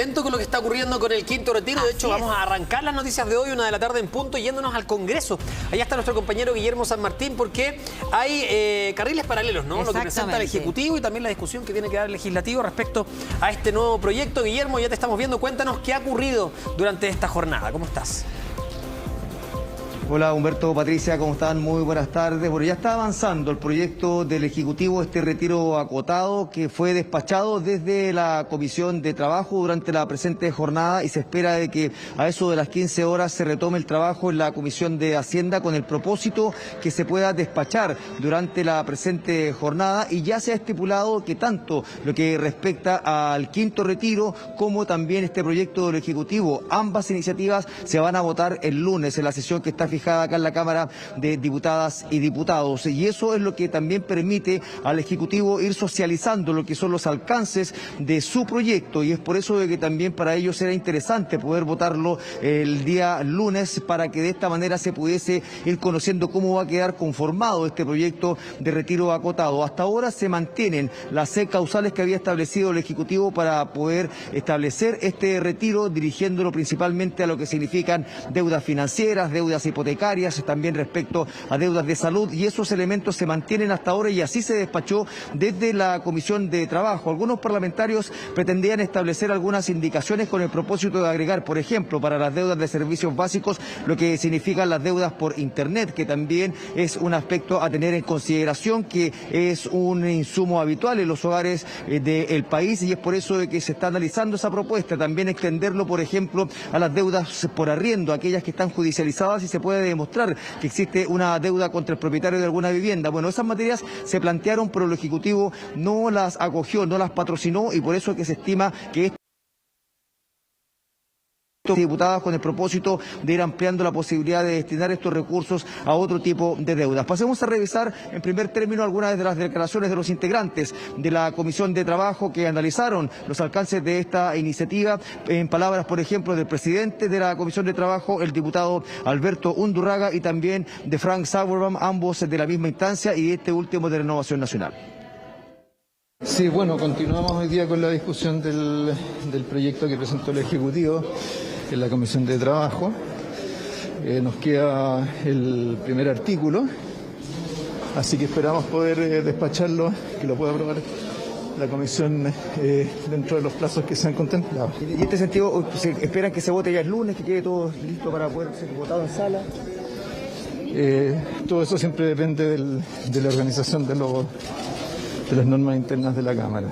atento con lo que está ocurriendo con el quinto retiro. De hecho, vamos a arrancar las noticias de hoy, 1 de la tarde en punto, yéndonos al Congreso. Allá está nuestro compañero Guillermo San Martín, porque hay carriles paralelos, ¿no? Lo que presenta el Ejecutivo y también la discusión que tiene que dar el Legislativo respecto a este nuevo proyecto. Guillermo, ya te estamos viendo. Cuéntanos qué ha ocurrido durante esta jornada. ¿Cómo estás? Hola Humberto, Patricia, ¿cómo están? Muy buenas tardes. Bueno, ya está avanzando el proyecto del Ejecutivo, este retiro acotado que fue despachado desde la Comisión de Trabajo durante la presente jornada y se espera de que a eso de las 15 horas se retome el trabajo en la Comisión de Hacienda con el propósito que se pueda despachar durante la presente jornada, y ya se ha estipulado que tanto lo que respecta al quinto retiro como también este proyecto del Ejecutivo, ambas iniciativas se van a votar el lunes en la sesión que está fijada acá en la Cámara de Diputadas y Diputados, y eso es lo que también permite al Ejecutivo ir socializando lo que son los alcances de su proyecto, y es por eso de que también para ellos era interesante poder votarlo el día lunes, para que de esta manera se pudiese ir conociendo cómo va a quedar conformado este proyecto de retiro acotado. Hasta ahora se mantienen las 6 causales que había establecido el Ejecutivo para poder establecer este retiro, dirigiéndolo principalmente a lo que significan deudas financieras, deudas hipotecarias, también respecto a deudas de salud, y esos elementos se mantienen hasta ahora, y así se despachó desde la Comisión de Trabajo. Algunos parlamentarios pretendían establecer algunas indicaciones con el propósito de agregar, por ejemplo, para las deudas de servicios básicos, lo que significan las deudas por Internet, que también es un aspecto a tener en consideración, que es un insumo habitual en los hogares del país, y es por eso de que se está analizando esa propuesta. También extenderlo, por ejemplo, a las deudas por arriendo, aquellas que están judicializadas y se puede demostrar que existe una deuda contra el propietario de alguna vivienda. Bueno, esas materias se plantearon, pero el Ejecutivo no las acogió, no las patrocinó, y por eso es que se estima que diputadas con el propósito de ir ampliando la posibilidad de destinar estos recursos a otro tipo de deudas. Pasemos a revisar en primer término algunas de las declaraciones de los integrantes de la Comisión de Trabajo que analizaron los alcances de esta iniciativa, en palabras, por ejemplo, del presidente de la Comisión de Trabajo, el diputado Alberto Undurraga, y también de Frank Sauerbaum, ambos de la misma instancia, y este último de Renovación Nacional. Sí, bueno, continuamos hoy día con la discusión del proyecto que presentó el Ejecutivo en la Comisión de Trabajo. Nos queda el primer artículo, así que esperamos poder despacharlo, que lo pueda aprobar la Comisión dentro de los plazos que se han contemplado. Y en este sentido, ¿se esperan que se vote ya el lunes, que quede todo listo para poder ser votado en sala? Todo eso siempre depende de la organización de las normas internas de la Cámara.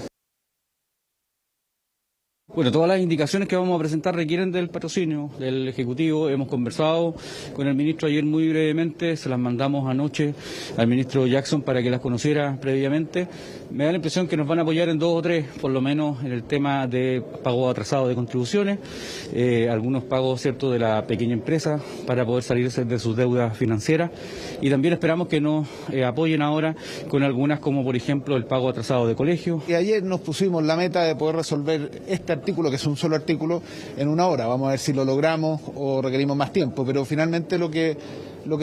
Bueno, todas las indicaciones que vamos a presentar requieren del patrocinio del Ejecutivo. Hemos conversado con el ministro ayer muy brevemente, se las mandamos anoche al ministro Jackson para que las conociera previamente. Me da la impresión que nos van a apoyar en 2 o 3, por lo menos en el tema de pago atrasado de contribuciones, algunos pagos, cierto, de la pequeña empresa para poder salirse de sus deudas financieras, y también esperamos que nos apoyen ahora con algunas, como por ejemplo el pago atrasado de colegio. Y ayer nos pusimos la meta de poder resolver este artículo, que es un solo artículo, en 1 hora. Vamos a ver si lo logramos o requerimos más tiempo, pero finalmente lo que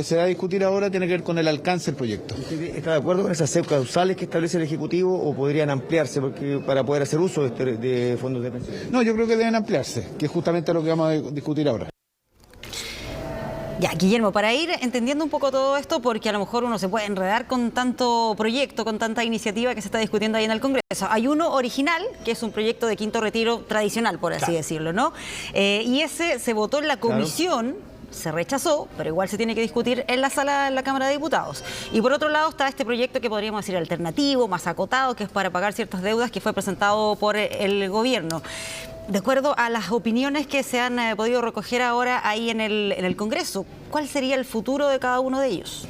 se va a discutir ahora tiene que ver con el alcance del proyecto. ¿Usted está de acuerdo con esas 6 causales que establece el Ejecutivo, o podrían ampliarse para poder hacer uso de fondos de pensión? No, yo creo que deben ampliarse, que es justamente lo que vamos a discutir ahora. Ya, Guillermo, para ir entendiendo un poco todo esto, porque a lo mejor uno se puede enredar con tanto proyecto, con tanta iniciativa que se está discutiendo ahí en el Congreso. Hay uno original, que es un proyecto de quinto retiro tradicional, por así decirlo, ¿no? Y ese se votó en la comisión. Claro. Se rechazó, pero igual se tiene que discutir en la sala de la Cámara de Diputados. Y por otro lado está este proyecto que podríamos decir alternativo, más acotado, que es para pagar ciertas deudas, que fue presentado por el gobierno. De acuerdo a las opiniones que se han podido recoger ahora ahí en el Congreso, ¿cuál sería el futuro de cada uno de ellos?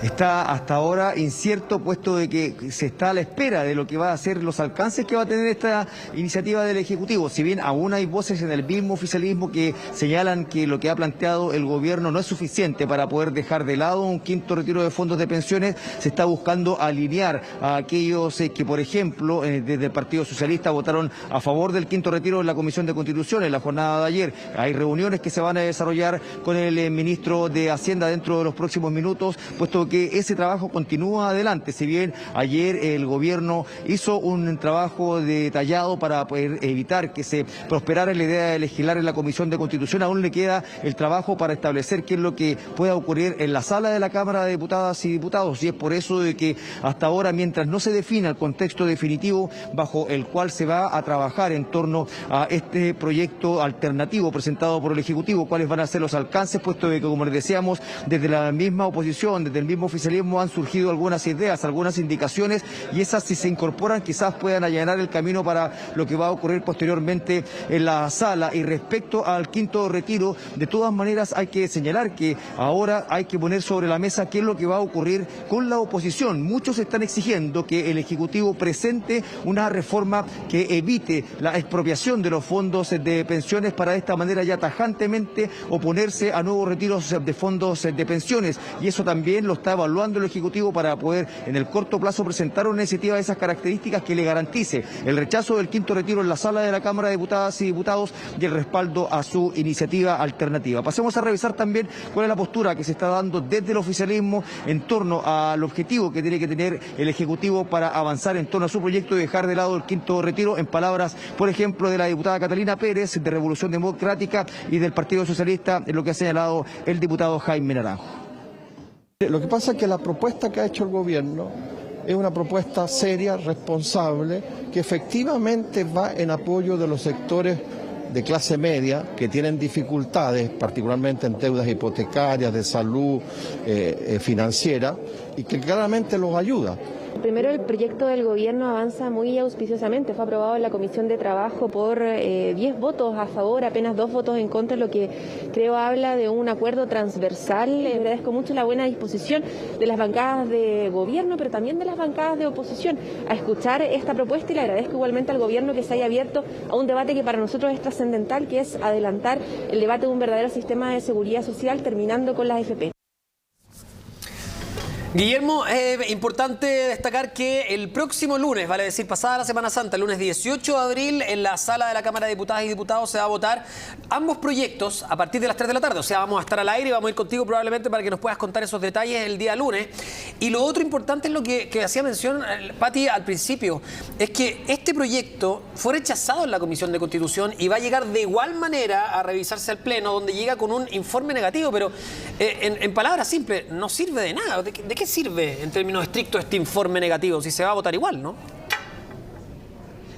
Está hasta ahora incierto, puesto de que se está a la espera de lo que va a ser los alcances que va a tener esta iniciativa del Ejecutivo. Si bien aún hay voces en el mismo oficialismo que señalan que lo que ha planteado el gobierno no es suficiente para poder dejar de lado un quinto retiro de fondos de pensiones, se está buscando alinear a aquellos que, por ejemplo, desde el Partido Socialista votaron a favor del quinto retiro en la Comisión de Constitución en la jornada de ayer. Hay reuniones que se van a desarrollar con el ministro de Hacienda dentro de los próximos minutos, puesto que ese trabajo continúa adelante. Si bien ayer el gobierno hizo un trabajo detallado para poder evitar que se prosperara la idea de legislar en la Comisión de Constitución, aún le queda el trabajo para establecer qué es lo que pueda ocurrir en la sala de la Cámara de Diputadas y Diputados, y es por eso de que hasta ahora, mientras no se defina el contexto definitivo bajo el cual se va a trabajar en torno a este proyecto alternativo presentado por el Ejecutivo, cuáles van a ser los alcances, puesto de que, como les decíamos, desde la misma oposición, desde el mismo oficialismo han surgido algunas ideas, algunas indicaciones, y esas, si se incorporan, quizás puedan allanar el camino para lo que va a ocurrir posteriormente en la sala. Y respecto al quinto retiro, de todas maneras hay que señalar que ahora hay que poner sobre la mesa qué es lo que va a ocurrir con la oposición. Muchos están exigiendo que el Ejecutivo presente una reforma que evite la expropiación de los fondos de pensiones para de esta manera ya tajantemente oponerse a nuevos retiros de fondos de pensiones, y eso también lo está evaluando el Ejecutivo para poder en el corto plazo presentar una iniciativa de esas características que le garantice el rechazo del quinto retiro en la sala de la Cámara de Diputadas y Diputados y el respaldo a su iniciativa alternativa. Pasemos a revisar también cuál es la postura que se está dando desde el oficialismo en torno al objetivo que tiene que tener el Ejecutivo para avanzar en torno a su proyecto y dejar de lado el quinto retiro, en palabras, por ejemplo, de la diputada Catalina Pérez, de Revolución Democrática, y del Partido Socialista, en lo que ha señalado el diputado Jaime Naranjo. Lo que pasa es que la propuesta que ha hecho el gobierno es una propuesta seria, responsable, que efectivamente va en apoyo de los sectores de clase media que tienen dificultades, particularmente en deudas hipotecarias, de salud, financiera, y que claramente los ayuda. Primero, el proyecto del gobierno avanza muy auspiciosamente. Fue aprobado en la Comisión de Trabajo por 10 votos a favor, apenas 2 votos en contra, lo que creo habla de un acuerdo transversal. Agradezco mucho la buena disposición de las bancadas de gobierno, pero también de las bancadas de oposición, a escuchar esta propuesta, y le agradezco igualmente al gobierno que se haya abierto a un debate que para nosotros es trascendental, que es adelantar el debate de un verdadero sistema de seguridad social, terminando con las AFP. Guillermo, es importante destacar que el próximo lunes, vale decir, pasada la Semana Santa, el lunes 18 de abril, en la sala de la Cámara de Diputadas y Diputados se va a votar ambos proyectos a partir de las 3 de la tarde. O sea, vamos a estar al aire y vamos a ir contigo probablemente para que nos puedas contar esos detalles el día lunes. Y lo otro importante es lo que hacía mención Pati al principio, es que este proyecto fue rechazado en la Comisión de Constitución y va a llegar de igual manera a revisarse al Pleno, donde llega con un informe negativo, pero en palabras simples, no sirve de nada. ¿De qué sirve en términos estrictos este informe negativo si se va a votar igual, no?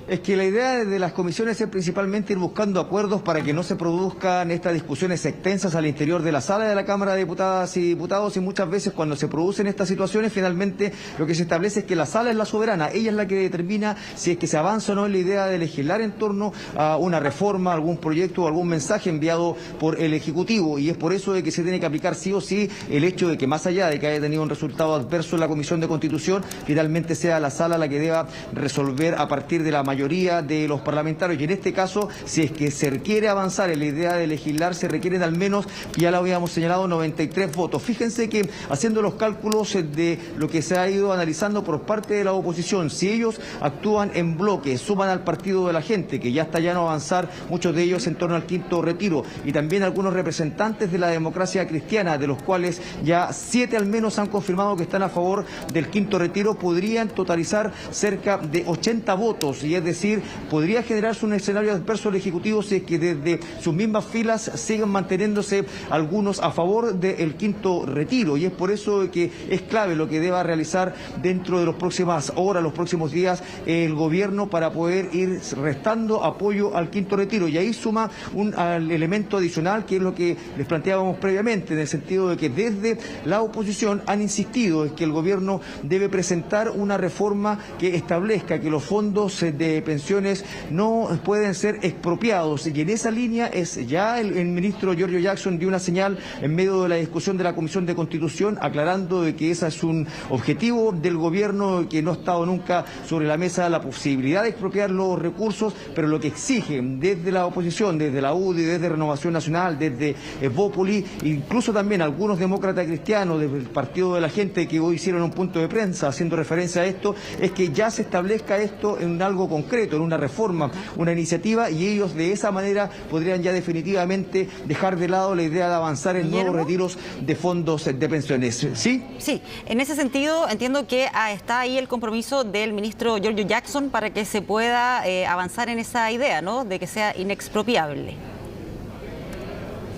Es que la idea de las comisiones es principalmente ir buscando acuerdos para que no se produzcan estas discusiones extensas al interior de la sala de la Cámara de Diputadas y Diputados, y muchas veces cuando se producen estas situaciones, finalmente lo que se establece es que la sala es la soberana, ella es la que determina si es que se avanza o no en la idea de legislar en torno a una reforma, algún proyecto o algún mensaje enviado por el Ejecutivo, y es por eso de que se tiene que aplicar sí o sí el hecho de que, más allá de que haya tenido un resultado adverso en la Comisión de Constitución, finalmente sea la sala la que deba resolver a partir de la mayoría de los parlamentarios. Y en este caso, si es que se quiere avanzar en la idea de legislar, se requieren al menos, ya lo habíamos señalado, 93 votos. Fíjense que, haciendo los cálculos de lo que se ha ido analizando por parte de la oposición, si ellos actúan en bloque, suman al Partido de la Gente, que ya está llano a avanzar, muchos de ellos en torno al quinto retiro, y también algunos representantes de la democracia cristiana, de los cuales ya 7 al menos han confirmado que están a favor del quinto retiro, podrían totalizar cerca de 80 votos, y es decir, podría generarse un escenario adverso al Ejecutivo si es que desde sus mismas filas siguen manteniéndose algunos a favor del quinto retiro, y es por eso que es clave lo que deba realizar dentro de las próximas horas, los próximos días, el gobierno para poder ir restando apoyo al quinto retiro. Y ahí suma un elemento adicional, que es lo que les planteábamos previamente, en el sentido de que desde la oposición han insistido en que el gobierno debe presentar una reforma que establezca que los fondos de pensiones no pueden ser expropiados, y en esa línea es ya el ministro Giorgio Jackson dio una señal en medio de la discusión de la Comisión de Constitución, aclarando de que ese es un objetivo del gobierno, que no ha estado nunca sobre la mesa la posibilidad de expropiar los recursos, pero lo que exigen desde la oposición, desde la UDI, desde Renovación Nacional, desde Evópoli, incluso también algunos demócratas cristianos del Partido de la Gente, que hoy hicieron un punto de prensa haciendo referencia a esto, es que ya se establezca esto en algo concreto concreto, en una reforma, una iniciativa, y ellos de esa manera podrían ya definitivamente dejar de lado la idea de avanzar en nuevos retiros de fondos de pensiones. ¿Sí? Sí, en ese sentido entiendo que está ahí el compromiso del ministro Giorgio Jackson para que se pueda avanzar en esa idea, ¿no?, de que sea inexpropiable.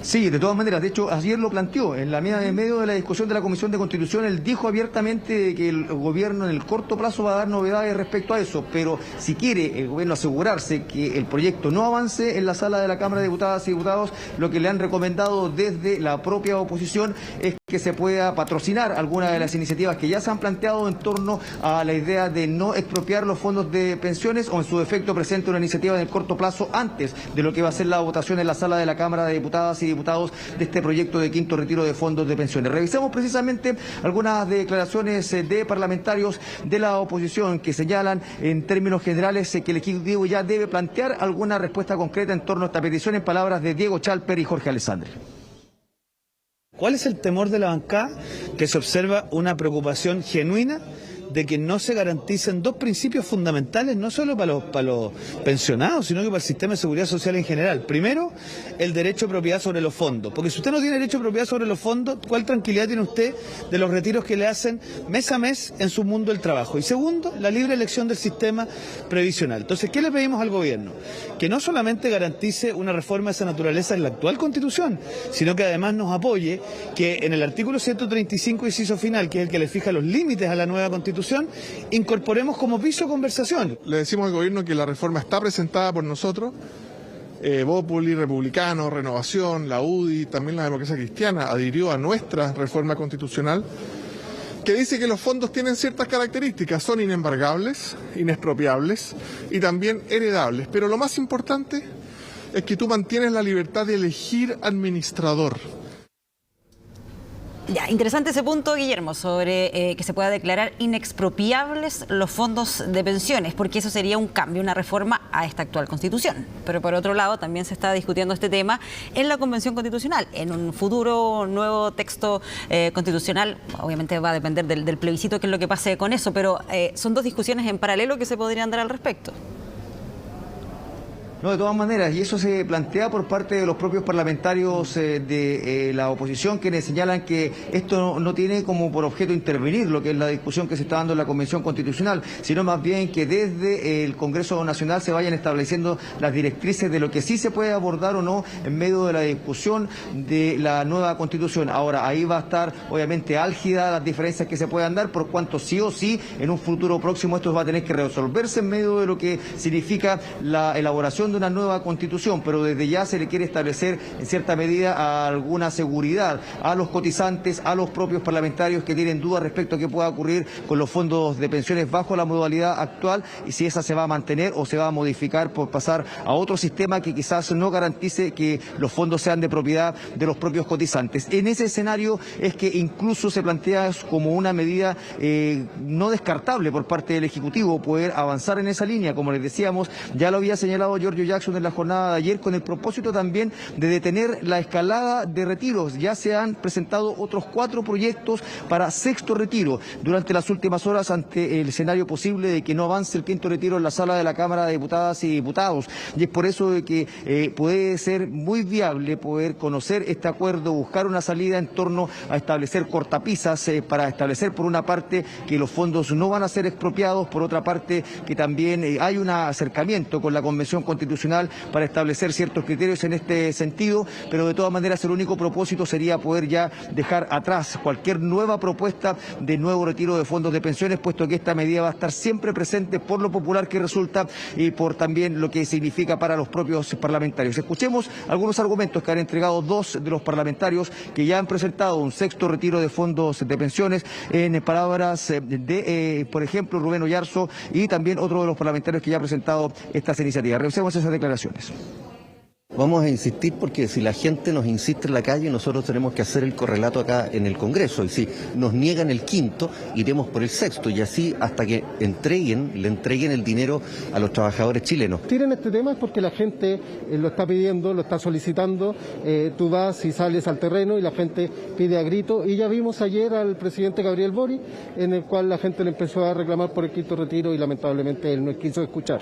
Sí, de todas maneras, de hecho ayer lo planteó, en medio de la discusión de la Comisión de Constitución, él dijo abiertamente que el gobierno en el corto plazo va a dar novedades respecto a eso, pero si quiere el gobierno asegurarse que el proyecto no avance en la sala de la Cámara de Diputadas y Diputados, lo que le han recomendado desde la propia oposición es que se pueda patrocinar algunas de las iniciativas que ya se han planteado en torno a la idea de no expropiar los fondos de pensiones, o en su defecto presente una iniciativa en el corto plazo antes de lo que va a ser la votación en la sala de la Cámara de Diputadas y Diputados de este proyecto de quinto retiro de fondos de pensiones. Revisemos precisamente algunas declaraciones de parlamentarios de la oposición que señalan en términos generales que el Ejecutivo ya debe plantear alguna respuesta concreta en torno a esta petición, en palabras de Diego Chalper y Jorge Alessandri. ¿Cuál es el temor de la bancada? Que se observa una preocupación genuina de que no se garanticen dos principios fundamentales, no solo para los pensionados, sino que para el sistema de seguridad social en general. Primero, el derecho a propiedad sobre los fondos, porque si usted no tiene derecho a propiedad sobre los fondos, ¿cuál tranquilidad tiene usted de los retiros que le hacen mes a mes en su mundo del trabajo? Y segundo, la libre elección del sistema previsional. Entonces, ¿qué le pedimos al gobierno? Que no solamente garantice una reforma de esa naturaleza en la actual Constitución, sino que además nos apoye que en el artículo 135, inciso final, que es el que le fija los límites a la nueva Constitución, incorporemos como piso conversación. Le decimos al gobierno que la reforma está presentada por nosotros, Bópoli, Republicanos, Renovación, la UDI, también la Democracia Cristiana adhirió a nuestra reforma constitucional, que dice que los fondos tienen ciertas características, son inembargables, inexpropiables y también heredables, pero lo más importante es que tú mantienes la libertad de elegir administrador. Ya, interesante ese punto, Guillermo, sobre que se pueda declarar inexpropiables los fondos de pensiones, porque eso sería un cambio, una reforma a esta actual Constitución. Pero por otro lado, también se está discutiendo este tema en la Convención Constitucional. En un futuro nuevo texto constitucional, obviamente va a depender del plebiscito, qué es lo que pase con eso, pero son dos discusiones en paralelo que se podrían dar al respecto. No, de todas maneras, y eso se plantea por parte de los propios parlamentarios de la oposición, quienes señalan que esto no tiene como por objeto intervenir lo que es la discusión que se está dando en la Convención Constitucional, sino más bien que desde el Congreso Nacional se vayan estableciendo las directrices de lo que sí se puede abordar o no en medio de la discusión de la nueva Constitución. Ahora, ahí va a estar obviamente álgida las diferencias que se puedan dar, por cuanto sí o sí en un futuro próximo esto va a tener que resolverse en medio de lo que significa la elaboración de una nueva Constitución, pero desde ya se le quiere establecer en cierta medida alguna seguridad a los cotizantes, a los propios parlamentarios que tienen dudas respecto a qué pueda ocurrir con los fondos de pensiones bajo la modalidad actual, y si esa se va a mantener o se va a modificar por pasar a otro sistema que quizás no garantice que los fondos sean de propiedad de los propios cotizantes. En ese escenario es que incluso se plantea como una medida no descartable por parte del Ejecutivo poder avanzar en esa línea, como les decíamos, ya lo había señalado Giorgio Jackson en la jornada de ayer, con el propósito también de detener la escalada de retiros. Ya se han presentado otros 4 proyectos para sexto retiro durante las últimas horas ante el escenario posible de que no avance el quinto retiro en la sala de la Cámara de Diputadas y Diputados. Y es por eso de que puede ser muy viable poder conocer este acuerdo, buscar una salida en torno a establecer cortapisas para establecer por una parte que los fondos no van a ser expropiados, por otra parte que también hay un acercamiento con la Convención Constitucional para establecer ciertos criterios en este sentido, pero de todas maneras el único propósito sería poder ya dejar atrás cualquier nueva propuesta de nuevo retiro de fondos de pensiones, puesto que esta medida va a estar siempre presente por lo popular que resulta y por también lo que significa para los propios parlamentarios. Escuchemos algunos argumentos que han entregado 2 de los parlamentarios que ya han presentado un sexto retiro de fondos de pensiones, en palabras de, por ejemplo, Rubén Oyarzo, y también otro de los parlamentarios que ya ha presentado estas iniciativas. Revisemos esas declaraciones. Vamos a insistir porque si la gente nos insiste en la calle, nosotros tenemos que hacer el correlato acá en el Congreso. Y si nos niegan el quinto, iremos por el sexto, y así hasta que le entreguen el dinero a los trabajadores chilenos. Tienen este tema es porque la gente lo está pidiendo, lo está solicitando. Tú vas y sales al terreno y la gente pide a grito. Y ya vimos ayer al presidente Gabriel Boric, en el cual la gente le empezó a reclamar por el quinto retiro y lamentablemente él no quiso escuchar.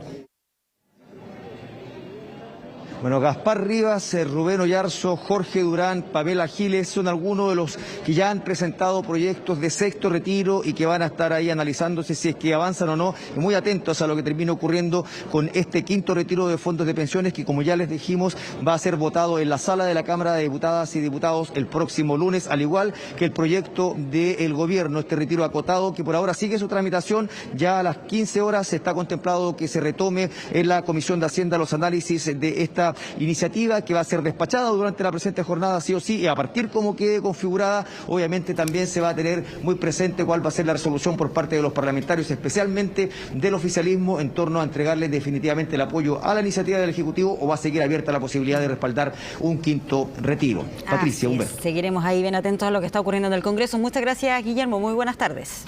Bueno, Gaspar Rivas, Rubén Oyarzo, Jorge Durán, Pamela Giles son algunos de los que ya han presentado proyectos de sexto retiro y que van a estar ahí analizándose si es que avanzan o no, y muy atentos a lo que termine ocurriendo con este quinto retiro de fondos de pensiones que, como ya les dijimos, va a ser votado en la sala de la Cámara de Diputadas y Diputados el próximo lunes, al igual que el proyecto del gobierno, este retiro acotado que por ahora sigue su tramitación. Ya a las 15 horas está contemplado que se retome en la Comisión de Hacienda los análisis de esta iniciativa, que va a ser despachada durante la presente jornada sí o sí, y a partir como quede configurada, obviamente también se va a tener muy presente cuál va a ser la resolución por parte de los parlamentarios, especialmente del oficialismo, en torno a entregarle definitivamente el apoyo a la iniciativa del Ejecutivo, o va a seguir abierta la posibilidad de respaldar un quinto retiro. Patricia, Humberto. Seguiremos ahí bien atentos a lo que está ocurriendo en el Congreso. Muchas gracias, Guillermo. Muy buenas tardes.